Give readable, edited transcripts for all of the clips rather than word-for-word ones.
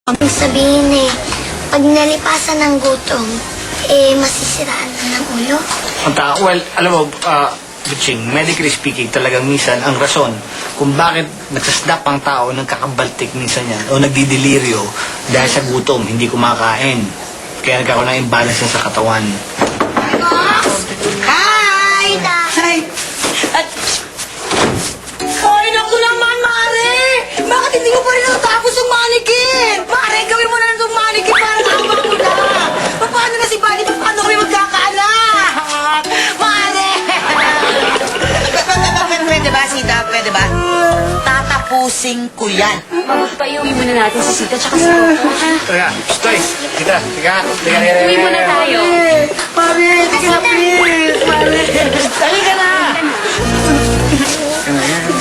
Ang sabihin pag nalipasan ng gutom, masisiraan na ng ulo. Ang tao, well, alam mo, Butching, medically speaking, talagang minsan ang rason kung bakit nagsasdap ang tao ng kakabaltik minsan yan o nagdidelirio dahil sa gutom, hindi kumakain. Kaya nagkakaroon ng imbalance yan sa katawan. Hi! Hi! Ay, naku naman, Mare! Bakit hindi mo pa rin natapos ang manikin? Mare, gawin mo na itong manikin para tama ko na! Paano na si Buddy? Paano kami magkakaanak? Mare! Pwede ba, Sita? Pwede ba? Tatapusin ko yan. Payuwi muna natin si Sita tsaka si Coco, ha? Teka, stoy! Teka. Uwi muna tayo. Mare, tika na, please! Mare! Dali ka na!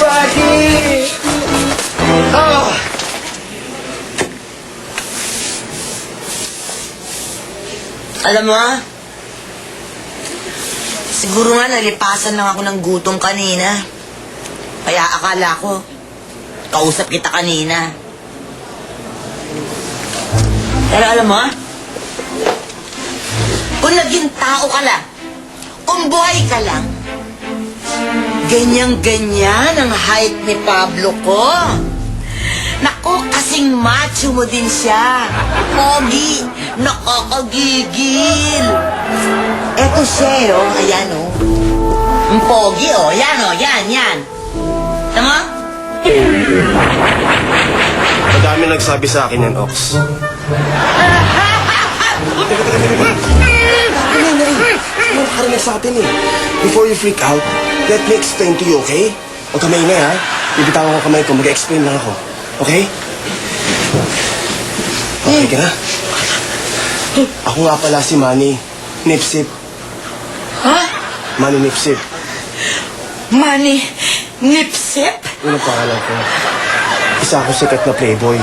Buddy! Oh! Alam mo, siguro nga nalipasan lang ako ng gutom kanina. Kaya akala ko, kausap kita kanina. Pero alam mo, kung naging tao ka lang, kung buhay ka lang, ganyan-ganyan ang height ni Pablo ko. Naku, kasing macho mo din siya. Pogi, nakakagigil. Eto siya, oh. Ayan, oh. Ang pogi, oh. Yan, oh. Yan. Tama? Madami nagsabi sa akin yan, Ox. Nakakarinig sa atin eh. Before you freak out, let me explain to you, okay? Huwag kamay na, ha? Bibitawan ko kamay ko, mag-explain lang ako. Okay? Okay ka na? Ako nga pala si Manny Nipsip. Ha? Manny Nipsip. Manny Nipsip? Yun ang pangalan ko. Isa akong sikat na playboy.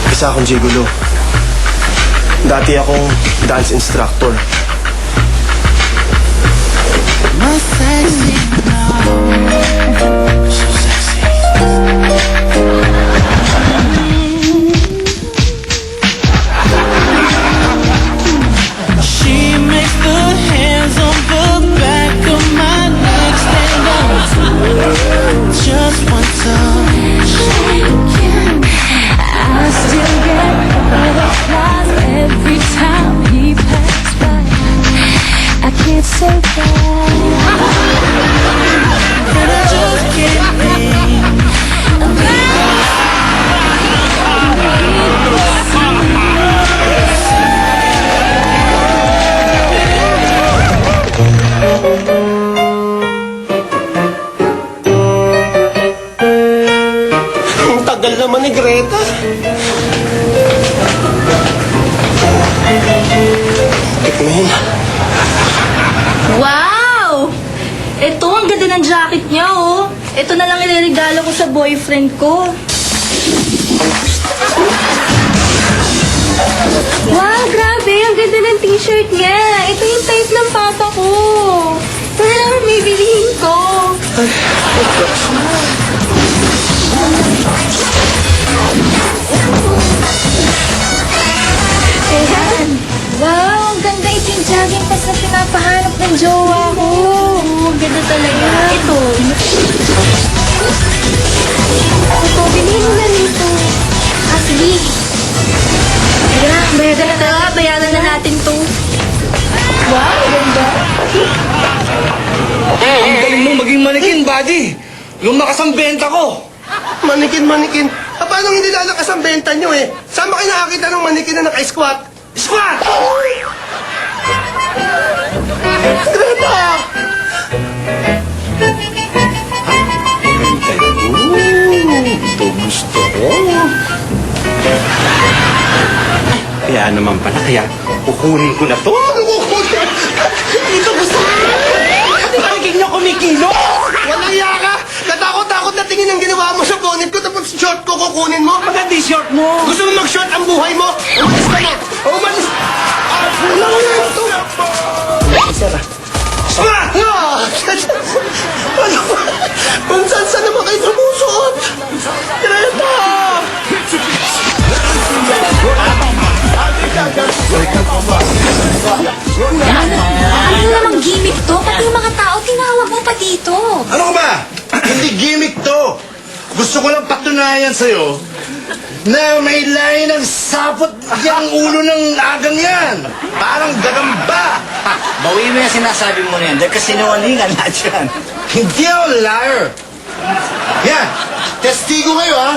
Isa akong gigolo. Dati akong dance instructor. So sexy. She makes the hands on the back of my neck stand up. Just one touch. I still get butterflies every time he passes by. I can't say that. And I just can't think. Ang tagal naman ni Greta. Tikman. Wow! Ito, ang ganda ng jacket niya, oh. Ito na lang ireregalo ko sa boyfriend ko. Wow, grabe! Ang ganda ng t-shirt niya. Ito yung type ng papa ko. Pero naman bibilihin ko. Ayan. Wow, ang ganda. Ito yung jogging pants na pinapahanap ng jowa ko. Ang ganda talaga. Ito. Ito, bilhin mo na nito. Sige. Ayan, bayaran na natin to. Wow, ganda. Ang galing mo maging manikin, buddy! Lumakas ang benta ko! Manikin. Paano hindi lalakas ang benta nyo eh? Saan ba kayo nakakita ng manikin na naka-squat? Squat! Greta! Ito gusto ko. Kaya naman pala, kaya kukunin ko na to. Ano kukunin? Ito gusto ko. Pati paligid niyo kumikilo. Walang iya ka! Natakot-takot na tingin ang ginawa mo sa bonnet ko tapos short ko kukunin mo. Maganda yung short mo. Gusto mo mag-short ang buhay mo? Umalis ka na! Umalis! Wala ko na ito! Sara. Ano ba? Kung saan naman kayo sumusuot? Greta! Ano namang gimmick to? Pati yung mga tao, tinawag mo pa dito. Ano ka ba? Hindi gimmick to. Gusto ko lang patunayan sa'yo na may lahi ng sapot yung ulo ng agang yan. Parang gagamba. Ha, bawiin mo yung sinasabi mo na yan. Dahil kasinungalingan lahat yan. Hindi ako liar. Yan. Testigo kayo, ha?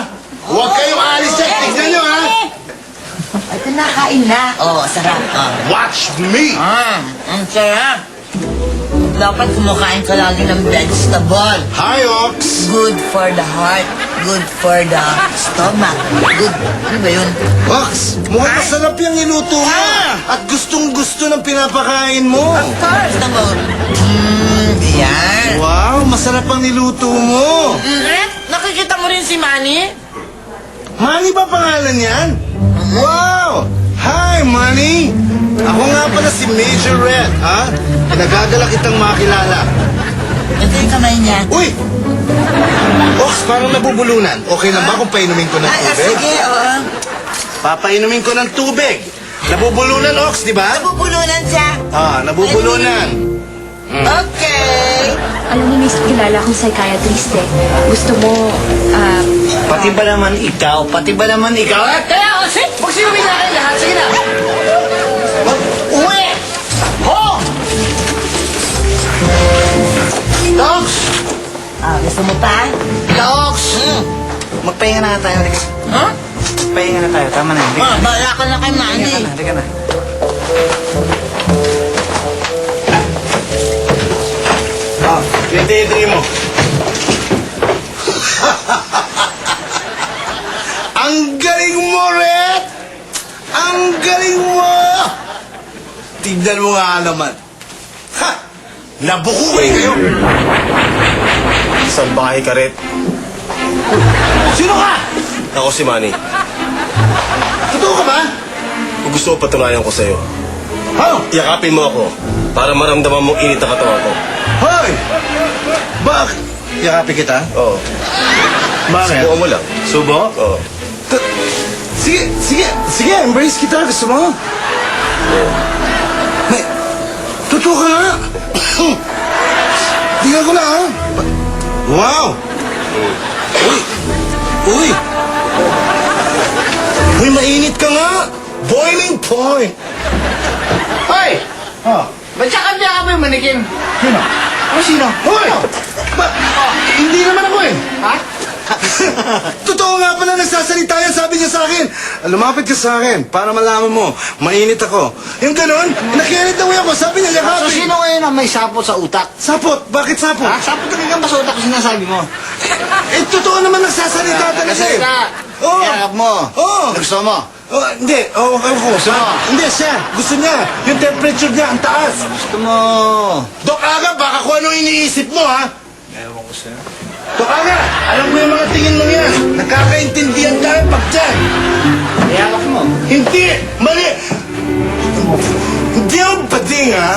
Huwag kayong alis dyan. Tignan nyo, ha? Ay, kinakain na. Oo, sarap. Watch me. Ang sarap. Dapat kumakain ka lagi ng vegetable. Hi, Ox. Good for the heart. Good for the stomach. Good. Ano ba yun? Ox, mukhang masarap yung niluto mo. At gustong-gusto ng pinapakain mo. Of course. Tama. Yan. Wow, masarap ang niluto mo. Nakikita mo rin si Manny? Manny ba pangalan yan? Wow! Hi, Manny! Ako nga pala si Major Red, ha? Nagagala kitang makilala. Ito yung kamay niya. Uy! Ox, parang nabubulunan. Okay lang ba kung painumin ko ng tubig? Sige, oo. Papainumin ko ng tubig. Nabubulunan, Ox, di ba? Nabubulunan siya. Nabubulunan. Okay. Alam mo, miss, kilala akong psychiatrist eh. Gusto mo, Pati ba naman ikaw? Pati ba naman ikaw? Kaya, huwag sinumin na kayo lahat. Sige na. Uwi! Ho! Dox! Gusto mo pa? Dox! Magpahinga na tayo, Alex. Ha? Magpahinga na tayo. Tama na. Bahala ka na kay Manny. Halika na. Tinitiri mo. Ang galing mo, Red! Ang galing mo! Tignan mo nga naman. Ha! Nabukuhay kayo! Salbahay ka, Red. Sino ka? Ako si Manny. Totoo ka ba? Kung gusto ko, patunayan ko sa'yo. Ano? Yakapin mo ako para maramdaman mong init ang katawan ko. Hoy! Bakit? Yakapin kita? Oo. Bakit? Subukan mo lang. Subo? Oo. Sige, embrace kita. Gusto mo? May, totoo ka nga. Tingnan ko na, ha? Wow! Uy! Uy, mainit ka nga! Boiling point! Hoy! Ba't siya ka mo yung manikin? Sino? Sino? Hoy! Hindi naman ako eh. Ha? Totoo nga pala nagsasalita yan, sabi niya sa akin. Lumapit ka sa akin para malaman mo, mainit ako. Yung ganon, nakiinit na ako, sabi niya So, yakapin. sino ngayon ang may sapot sa utak? Sapot? Bakit sapot? Ha? Sapot talagang ba sa utak ko sinasabi mo? Totoo naman nagsasalita talaga Kasi eh. na, Oo. yakap mo. Oo. Gusto mo. Hindi, gusto mo. Hindi, siya. Gusto niya. Yung temperature niya, ang taas. Gusto mo. Dok Aga, baka kung ano iniisip mo, ha? Ewan ko sa'yo. Dok Aga, alam mo yung mga tingin mo yan. Nakakaintindihan tayo pag dyan. Yakap mo. Hindi! Mali! Hindi ako bading, ha?